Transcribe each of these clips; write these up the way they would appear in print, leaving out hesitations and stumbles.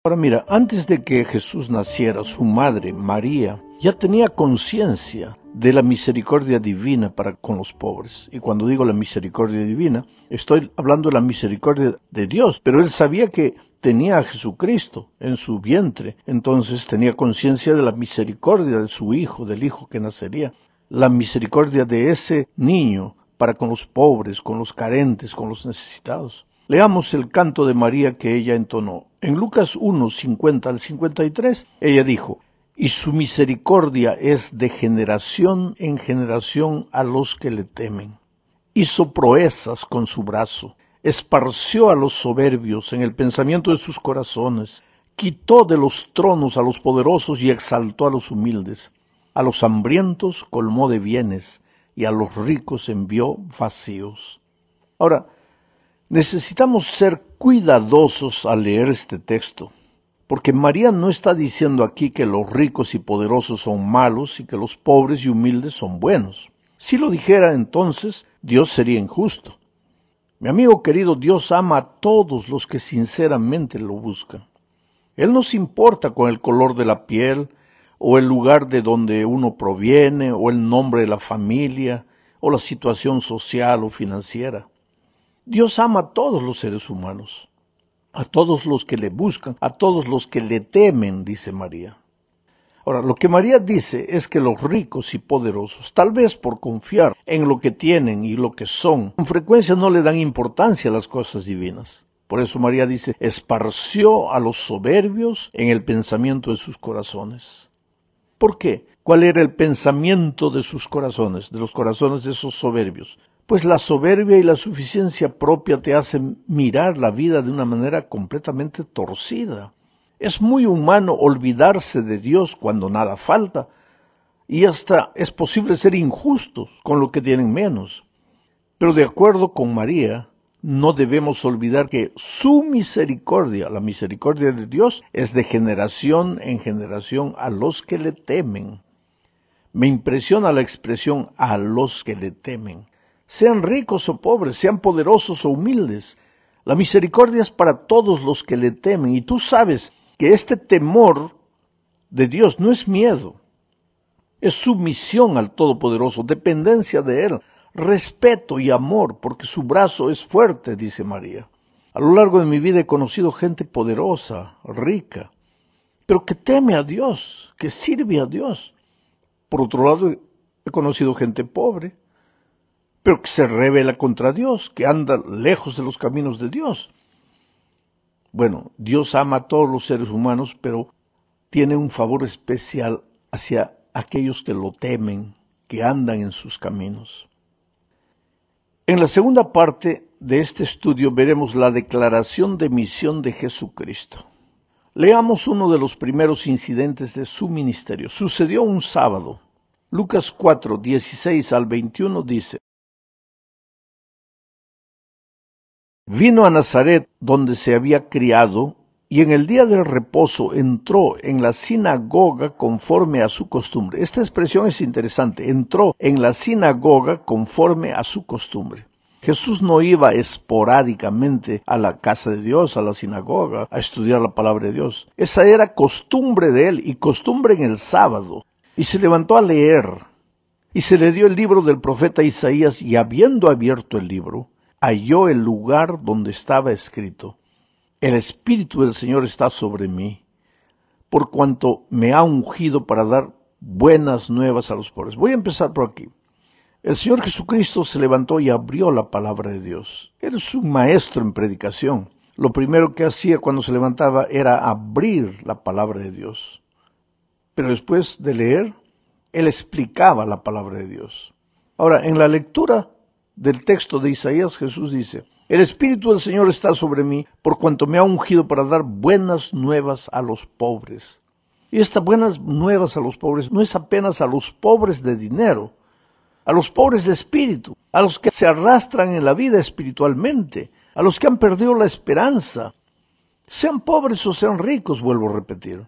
Ahora mira, antes de que Jesús naciera, su madre, María, ya tenía conciencia de la misericordia divina para con los pobres. Y cuando digo la misericordia divina, estoy hablando de la misericordia de Dios, pero él sabía que tenía a Jesucristo en su vientre, entonces tenía conciencia de la misericordia de su hijo, del hijo que nacería, la misericordia de ese niño para con los pobres, con los carentes, con los necesitados. Leamos el canto de María que ella entonó. En Lucas 1, 50 al 53, ella dijo: y su misericordia es de generación en generación a los que le temen. Hizo proezas con su brazo, esparció a los soberbios en el pensamiento de sus corazones, quitó de los tronos a los poderosos y exaltó a los humildes. A los hambrientos colmó de bienes y a los ricos envió vacíos. Ahora, necesitamos ser cuidadosos al leer este texto, porque María no está diciendo aquí que los ricos y poderosos son malos y que los pobres y humildes son buenos. Si lo dijera, entonces Dios sería injusto. Mi amigo querido, Dios ama a todos los que sinceramente lo buscan. Él no se importa con el color de la piel, o el lugar de donde uno proviene, o el nombre de la familia, o la situación social o financiera. Dios ama a todos los seres humanos, a todos los que le buscan, a todos los que le temen, dice María. Ahora, lo que María dice es que los ricos y poderosos, tal vez por confiar en lo que tienen y lo que son, con frecuencia no le dan importancia a las cosas divinas. Por eso María dice, esparció a los soberbios en el pensamiento de sus corazones. ¿Por qué? ¿Cuál era el pensamiento de sus corazones, de los corazones de esos soberbios? Pues la soberbia y la suficiencia propia te hacen mirar la vida de una manera completamente torcida. Es muy humano olvidarse de Dios cuando nada falta, y hasta es posible ser injustos con lo que tienen menos. Pero de acuerdo con María, no debemos olvidar que su misericordia, la misericordia de Dios, es de generación en generación a los que le temen. Me impresiona la expresión a los que le temen. Sean ricos o pobres, sean poderosos o humildes. La misericordia es para todos los que le temen. Y tú sabes que este temor de Dios no es miedo. Es sumisión al Todopoderoso, dependencia de Él, respeto y amor, porque su brazo es fuerte, dice María. A lo largo de mi vida he conocido gente poderosa, rica, pero que teme a Dios, que sirve a Dios. Por otro lado, he conocido gente pobre, pero que se rebela contra Dios, que anda lejos de los caminos de Dios. Bueno, Dios ama a todos los seres humanos, pero tiene un favor especial hacia aquellos que lo temen, que andan en sus caminos. En la segunda parte de este estudio veremos la declaración de misión de Jesucristo. Leamos uno de los primeros incidentes de su ministerio. Sucedió un sábado. Lucas 4, 16 al 21 dice: vino a Nazaret, donde se había criado, y en el día del reposo entró en la sinagoga conforme a su costumbre. Esta expresión es interesante, entró en la sinagoga conforme a su costumbre. Jesús no iba esporádicamente a la casa de Dios, a la sinagoga, a estudiar la palabra de Dios. Esa era costumbre de él, y costumbre en el sábado. Y se levantó a leer, y se le dio el libro del profeta Isaías, y habiendo abierto el libro, halló el lugar donde estaba escrito: el Espíritu del Señor está sobre mí, por cuanto me ha ungido para dar buenas nuevas a los pobres. Voy a empezar por aquí. El Señor Jesucristo se levantó y abrió la palabra de Dios. Él es un maestro en predicación. Lo primero que hacía cuando se levantaba era abrir la palabra de Dios. Pero después de leer, Él explicaba la palabra de Dios. Ahora, en la lectura del texto de Isaías, Jesús dice: el Espíritu del Señor está sobre mí, por cuanto me ha ungido para dar buenas nuevas a los pobres. Y estas buenas nuevas a los pobres no es apenas a los pobres de dinero, a los pobres de espíritu, a los que se arrastran en la vida espiritualmente, a los que han perdido la esperanza. Sean pobres o sean ricos, vuelvo a repetir.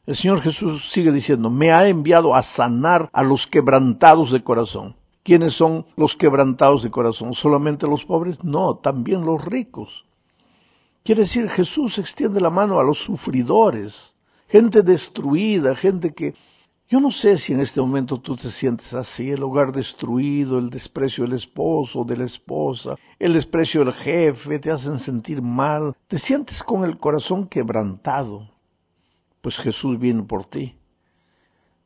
El Señor Jesús sigue diciendo: me ha enviado a sanar a los quebrantados de corazón. ¿Quiénes son los quebrantados de corazón? ¿Solamente los pobres? No, también los ricos. Quiere decir, Jesús extiende la mano a los sufridores, gente destruida, gente que... Yo no sé si en este momento tú te sientes así, el hogar destruido, el desprecio del esposo, de la esposa, el desprecio del jefe, te hacen sentir mal, te sientes con el corazón quebrantado. Pues Jesús vino por ti.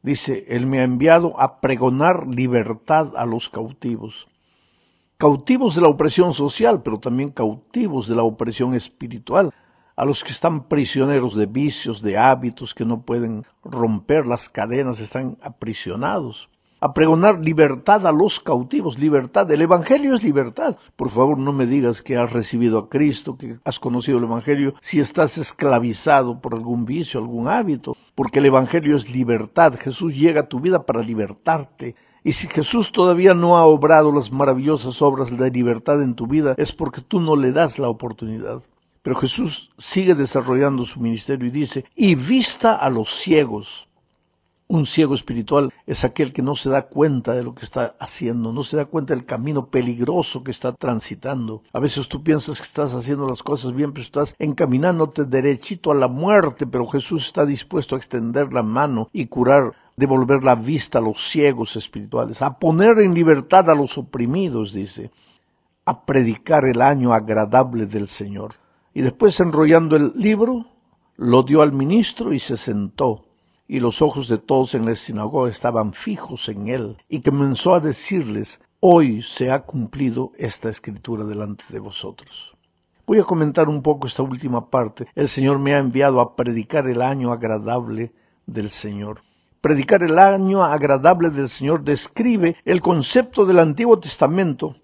Dice, Él me ha enviado a pregonar libertad a los cautivos. Cautivos de la opresión social, pero también cautivos de la opresión espiritual, a los que están prisioneros de vicios, de hábitos que no pueden romper las cadenas, están aprisionados. A pregonar libertad a los cautivos, libertad. El Evangelio es libertad. Por favor, no me digas que has recibido a Cristo, que has conocido el Evangelio, si estás esclavizado por algún vicio, algún hábito, porque el Evangelio es libertad. Jesús llega a tu vida para libertarte. Y si Jesús todavía no ha obrado las maravillosas obras de libertad en tu vida, es porque tú no le das la oportunidad. Pero Jesús sigue desarrollando su ministerio y dice, y vista a los ciegos. Un ciego espiritual es aquel que no se da cuenta de lo que está haciendo, no se da cuenta del camino peligroso que está transitando. A veces tú piensas que estás haciendo las cosas bien, pero estás encaminándote derechito a la muerte, pero Jesús está dispuesto a extender la mano y curar, devolver la vista a los ciegos espirituales, a poner en libertad a los oprimidos, dice, a predicar el año agradable del Señor. Y después, enrollando el libro, lo dio al ministro y se sentó. Y los ojos de todos en la sinagoga estaban fijos en él. Y comenzó a decirles, hoy se ha cumplido esta escritura delante de vosotros. Voy a comentar un poco esta última parte. El Señor me ha enviado a predicar el año agradable del Señor. Predicar el año agradable del Señor describe el concepto del Antiguo Testamento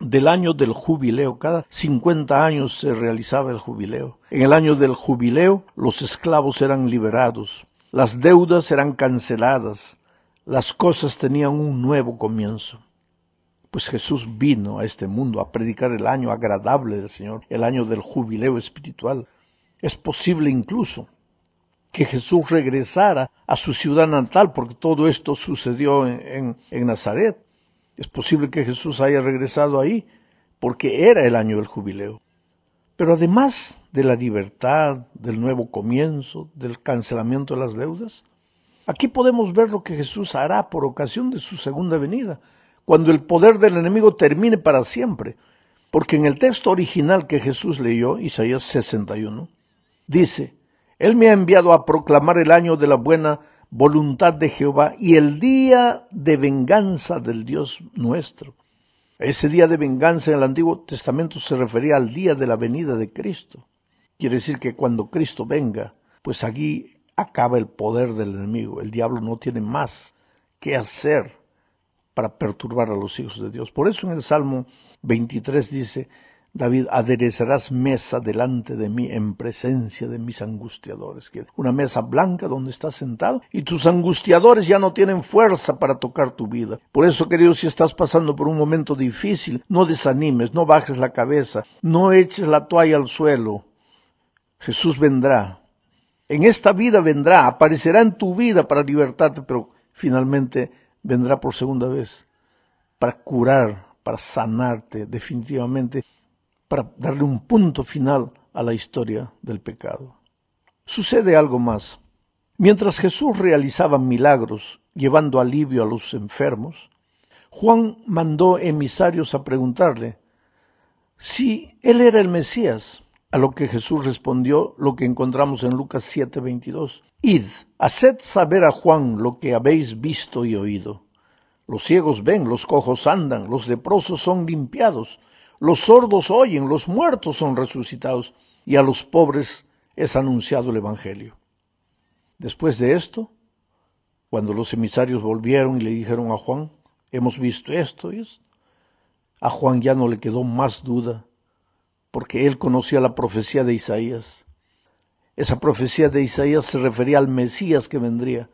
del año del jubileo. Cada 50 años se realizaba el jubileo. En el año del jubileo los esclavos eran liberados, las deudas eran canceladas, las cosas tenían un nuevo comienzo. Pues Jesús vino a este mundo a predicar el año agradable del Señor, el año del jubileo espiritual. Es posible incluso que Jesús regresara a su ciudad natal, porque todo esto sucedió en Nazaret. Es posible que Jesús haya regresado ahí porque era el año del jubileo. Pero además de la libertad, del nuevo comienzo, del cancelamiento de las deudas, aquí podemos ver lo que Jesús hará por ocasión de su segunda venida, cuando el poder del enemigo termine para siempre. Porque en el texto original que Jesús leyó, Isaías 61, dice, Él me ha enviado a proclamar el año de la buena voluntad de Jehová y el día de venganza del Dios nuestro. Ese día de venganza en el Antiguo Testamento se refería al día de la venida de Cristo. Quiere decir que cuando Cristo venga, pues aquí acaba el poder del enemigo. El diablo no tiene más que hacer para perturbar a los hijos de Dios. Por eso en el Salmo 23 dice, David, aderezarás mesa delante de mí en presencia de mis angustiadores. Una mesa blanca donde estás sentado y tus angustiadores ya no tienen fuerza para tocar tu vida. Por eso, querido, si estás pasando por un momento difícil, no desanimes, no bajes la cabeza, no eches la toalla al suelo. Jesús vendrá. En esta vida vendrá, aparecerá en tu vida para libertarte, pero finalmente vendrá por segunda vez para curar, para sanarte definitivamente, para darle un punto final a la historia del pecado. Sucede algo más. Mientras Jesús realizaba milagros, llevando alivio a los enfermos, Juan mandó emisarios a preguntarle si él era el Mesías, a lo que Jesús respondió lo que encontramos en Lucas 7:22. Id, haced saber a Juan lo que habéis visto y oído. Los ciegos ven, los cojos andan, los leprosos son limpiados, los sordos oyen, los muertos son resucitados, y a los pobres es anunciado el Evangelio. Después de esto, cuando los emisarios volvieron y le dijeron a Juan, hemos visto esto y eso, a Juan ya no le quedó más duda, porque él conocía la profecía de Isaías. Esa profecía de Isaías se refería al Mesías que vendría.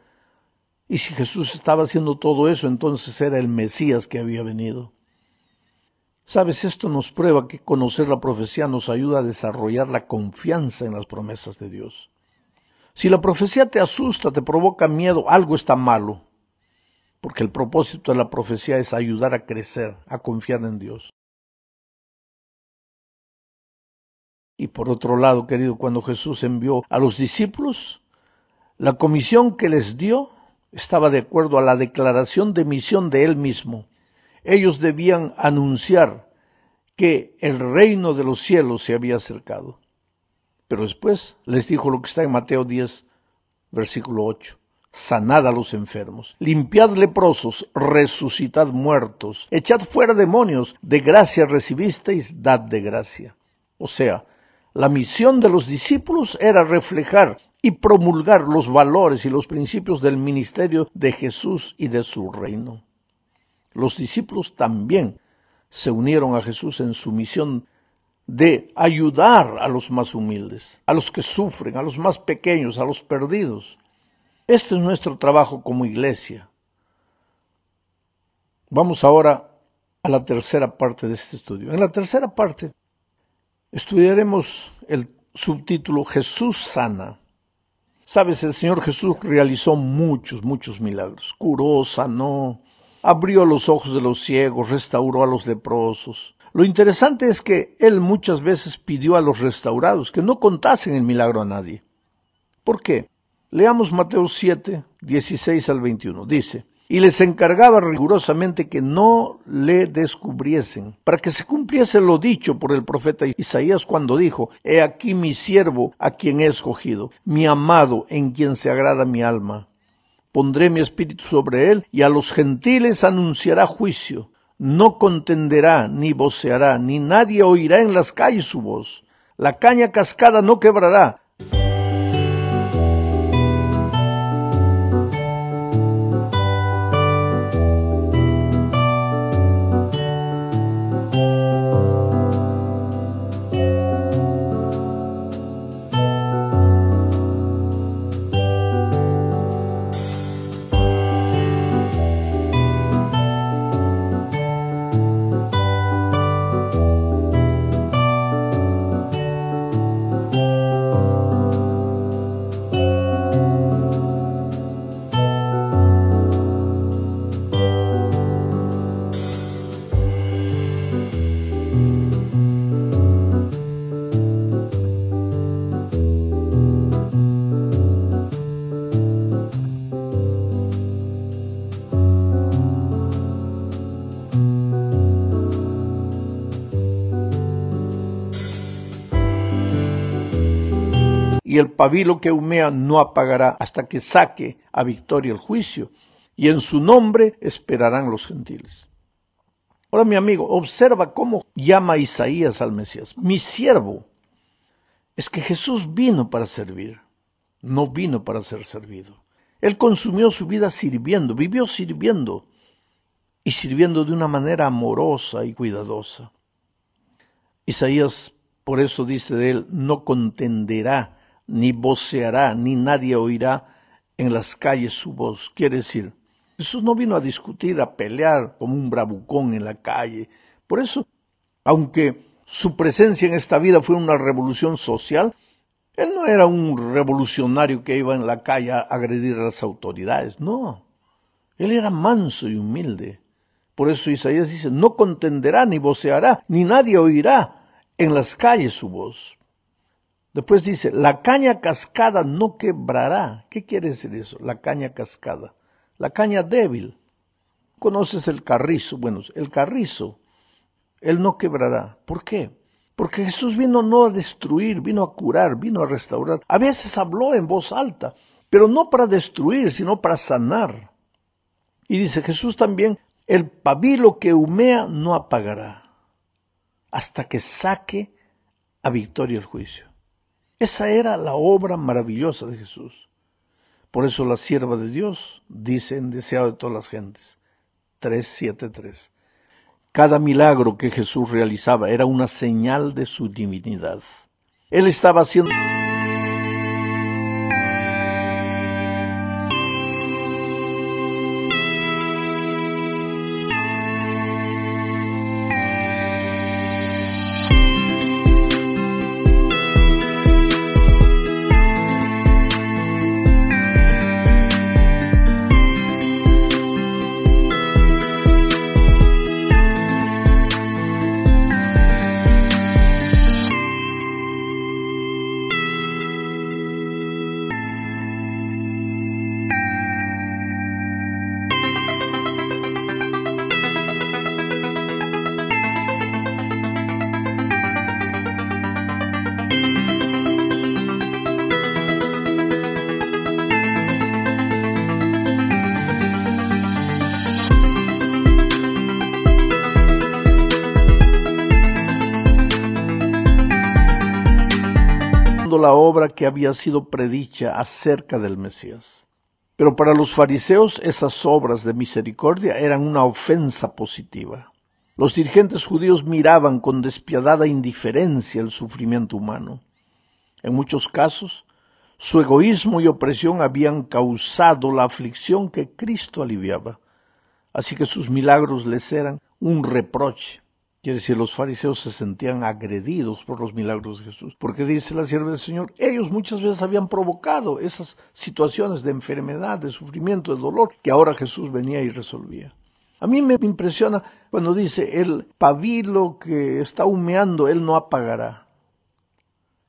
Y si Jesús estaba haciendo todo eso, entonces era el Mesías que había venido. Sabes, esto nos prueba que conocer la profecía nos ayuda a desarrollar la confianza en las promesas de Dios. Si la profecía te asusta, te provoca miedo, algo está malo, porque el propósito de la profecía es ayudar a crecer, a confiar en Dios. Y por otro lado, querido, cuando Jesús envió a los discípulos, la comisión que les dio estaba de acuerdo a la declaración de misión de Él mismo. Ellos debían anunciar que el reino de los cielos se había acercado. Pero después les dijo lo que está en Mateo 10, versículo 8. Sanad a los enfermos, limpiad leprosos, resucitad muertos, echad fuera demonios, de gracia recibisteis, dad de gracia. O sea, la misión de los discípulos era reflejar y promulgar los valores y los principios del ministerio de Jesús y de su reino. Los discípulos también se unieron a Jesús en su misión de ayudar a los más humildes, a los que sufren, a los más pequeños, a los perdidos. Este es nuestro trabajo como iglesia. Vamos ahora a la tercera parte de este estudio. En la tercera parte estudiaremos el subtítulo Jesús sana. Sabes, el Señor Jesús realizó muchos milagros. Curó, sanó, abrió los ojos de los ciegos, restauró a los leprosos. Lo interesante es que Él muchas veces pidió a los restaurados que no contasen el milagro a nadie. ¿Por qué? Leamos Mateo 7, 16 al 21. Dice, y les encargaba rigurosamente que no le descubriesen, para que se cumpliese lo dicho por el profeta Isaías cuando dijo, he aquí mi siervo a quien he escogido, mi amado en quien se agrada mi alma. Pondré mi espíritu sobre él y a los gentiles anunciará juicio. No contenderá, ni voceará, ni nadie oirá en las calles su voz. La caña cascada no quebrará. Y el pabilo que humea no apagará hasta que saque a victoria el juicio, y en su nombre esperarán los gentiles. Ahora, mi amigo, observa cómo llama Isaías al Mesías, mi siervo. Es que Jesús vino para servir, no vino para ser servido. Él consumió su vida sirviendo, vivió sirviendo, y sirviendo de una manera amorosa y cuidadosa. Isaías, por eso dice de él, no contenderá, ni voceará, ni nadie oirá en las calles su voz. Quiere decir, Jesús no vino a discutir, a pelear como un bravucón en la calle. Por eso, aunque su presencia en esta vida fue una revolución social, él no era un revolucionario que iba en la calle a agredir a las autoridades, no. Él era manso y humilde. Por eso Isaías dice, no contenderá, ni voceará, ni nadie oirá en las calles su voz. Después dice, la caña cascada no quebrará. ¿Qué quiere decir eso? La caña cascada. La caña débil. ¿Conoces el carrizo? Bueno, el carrizo, él no quebrará. ¿Por qué? Porque Jesús vino no a destruir, vino a curar, vino a restaurar. A veces habló en voz alta, pero no para destruir, sino para sanar. Y dice Jesús también, el pabilo que humea no apagará, hasta que saque a victoria el juicio. Esa era la obra maravillosa de Jesús. Por eso la sierva de Dios dice en Deseado de todas las gentes, 3:7:3. Cada milagro que Jesús realizaba era una señal de su divinidad. Él estaba haciendo... la obra que había sido predicha acerca del Mesías. Pero para los fariseos esas obras de misericordia eran una ofensa positiva. Los dirigentes judíos miraban con despiadada indiferencia el sufrimiento humano. En muchos casos, su egoísmo y opresión habían causado la aflicción que Cristo aliviaba. Así que sus milagros les eran un reproche. Quiere decir, los fariseos se sentían agredidos por los milagros de Jesús. Porque dice la sierva del Señor, ellos muchas veces habían provocado esas situaciones de enfermedad, de sufrimiento, de dolor, que ahora Jesús venía y resolvía. A mí me impresiona cuando dice, el pabilo que está humeando, él no apagará.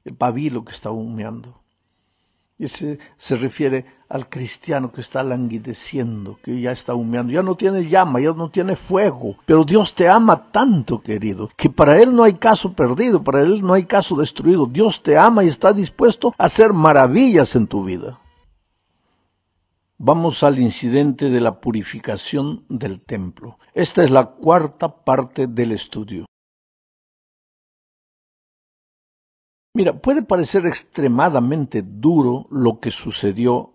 El pabilo que está humeando. Ese se refiere al cristiano que está languideciendo, que ya está humeando, ya no tiene llama, ya no tiene fuego. Pero Dios te ama tanto, querido, que para Él no hay caso perdido, para Él no hay caso destruido. Dios te ama y está dispuesto a hacer maravillas en tu vida. Vamos al incidente de la purificación del templo. Esta es la cuarta parte del estudio. Mira, puede parecer extremadamente duro lo que sucedió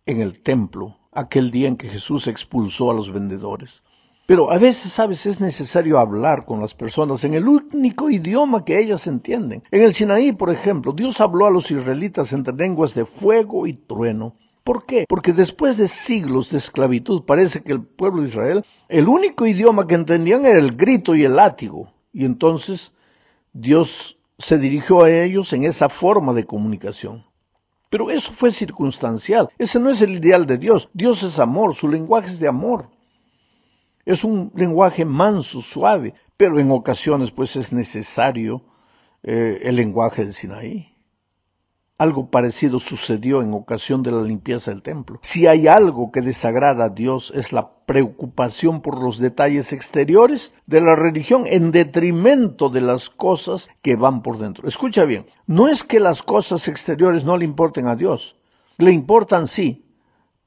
en el templo, aquel día en que Jesús expulsó a los vendedores. Pero a veces, ¿sabes?, es necesario hablar con las personas en el único idioma que ellas entienden. En el Sinaí, por ejemplo, Dios habló a los israelitas entre lenguas de fuego y trueno. ¿Por qué? Porque después de siglos de esclavitud, parece que el pueblo de Israel, el único idioma que entendían era el grito y el látigo. Y entonces Dios se dirigió a ellos en esa forma de comunicación. Pero eso fue circunstancial. Ese no es el ideal de Dios. Dios es amor, su lenguaje es de amor. Es un lenguaje manso, suave, pero en ocasiones pues es necesario el lenguaje del Sinaí. Algo parecido sucedió en ocasión de la limpieza del templo. Si hay algo que desagrada a Dios es la preocupación por los detalles exteriores de la religión en detrimento de las cosas que van por dentro. Escucha bien, no es que las cosas exteriores no le importen a Dios, le importan sí,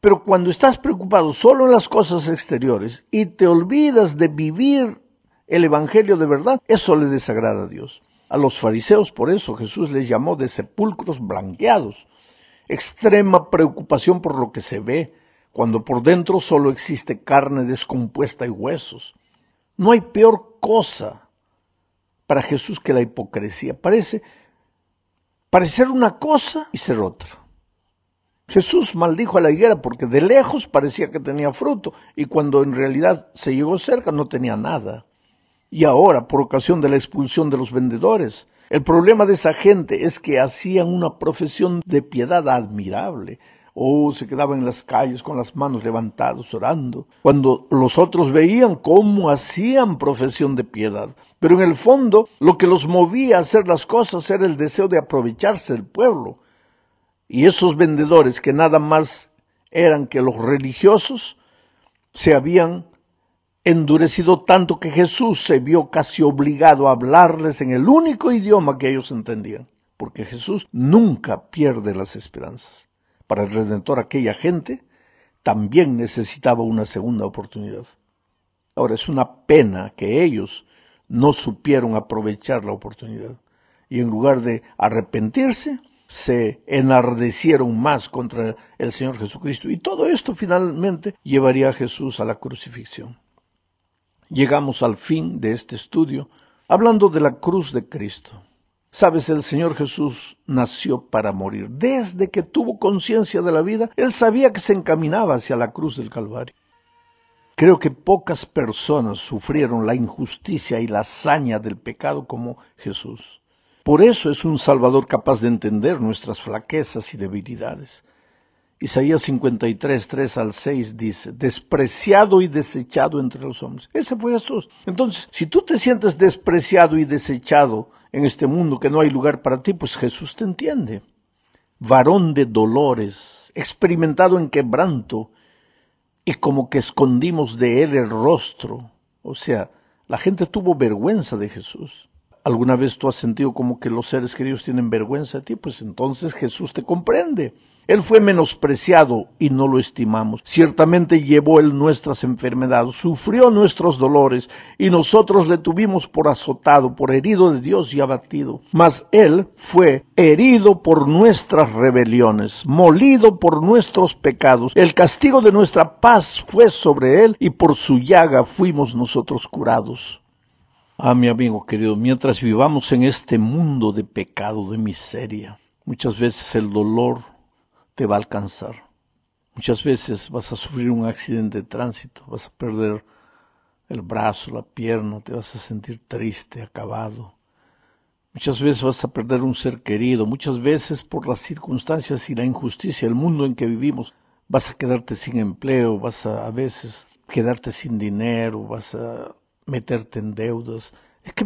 pero cuando estás preocupado solo en las cosas exteriores y te olvidas de vivir el evangelio de verdad, eso le desagrada a Dios. A los fariseos, por eso, Jesús les llamó de sepulcros blanqueados. Extrema preocupación por lo que se ve, cuando por dentro solo existe carne descompuesta y huesos. No hay peor cosa para Jesús que la hipocresía. Parece parecer una cosa y ser otra. Jesús maldijo a la higuera porque de lejos parecía que tenía fruto y cuando en realidad se llegó cerca no tenía nada. Y ahora, por ocasión de la expulsión de los vendedores, el problema de esa gente es que hacían una profesión de piedad admirable. Se quedaban en las calles con las manos levantadas orando, cuando los otros veían cómo hacían profesión de piedad. Pero en el fondo, lo que los movía a hacer las cosas era el deseo de aprovecharse del pueblo. Y esos vendedores, que nada más eran que los religiosos, se habían endurecido tanto que Jesús se vio casi obligado a hablarles en el único idioma que ellos entendían, porque Jesús nunca pierde las esperanzas. Para el Redentor aquella gente también necesitaba una segunda oportunidad. Ahora es una pena que ellos no supieron aprovechar la oportunidad y en lugar de arrepentirse, se enardecieron más contra el Señor Jesucristo y todo esto finalmente llevaría a Jesús a la crucifixión. Llegamos al fin de este estudio hablando de la cruz de Cristo. Sabes, el Señor Jesús nació para morir. Desde que tuvo conciencia de la vida, Él sabía que se encaminaba hacia la cruz del Calvario. Creo que pocas personas sufrieron la injusticia y la hazaña del pecado como Jesús. Por eso es un Salvador capaz de entender nuestras flaquezas y debilidades. Isaías 53, 3 al 6 dice, despreciado y desechado entre los hombres. Ese fue Jesús. Entonces, si tú te sientes despreciado y desechado en este mundo que no hay lugar para ti, pues Jesús te entiende. Varón de dolores, experimentado en quebranto, y como que escondimos de él el rostro. O sea, la gente tuvo vergüenza de Jesús. ¿alguna vez tú has sentido como que los seres queridos tienen vergüenza de ti? Pues entonces Jesús te comprende. Él fue menospreciado y no lo estimamos. Ciertamente llevó Él nuestras enfermedades, sufrió nuestros dolores, y nosotros le tuvimos por azotado, por herido de Dios y abatido. Mas Él fue herido por nuestras rebeliones, molido por nuestros pecados. El castigo de nuestra paz fue sobre Él, y por su llaga fuimos nosotros curados. Ah, mi amigo querido, mientras vivamos en este mundo de pecado, de miseria, muchas veces el dolor te va a alcanzar. Muchas veces vas a sufrir un accidente de tránsito, vas a perder el brazo, la pierna, te vas a sentir triste, acabado. Muchas veces vas a perder un ser querido, muchas veces por las circunstancias y la injusticia del mundo en que vivimos, vas a quedarte sin empleo, vas a veces quedarte sin dinero, vas a meterte en deudas. Es que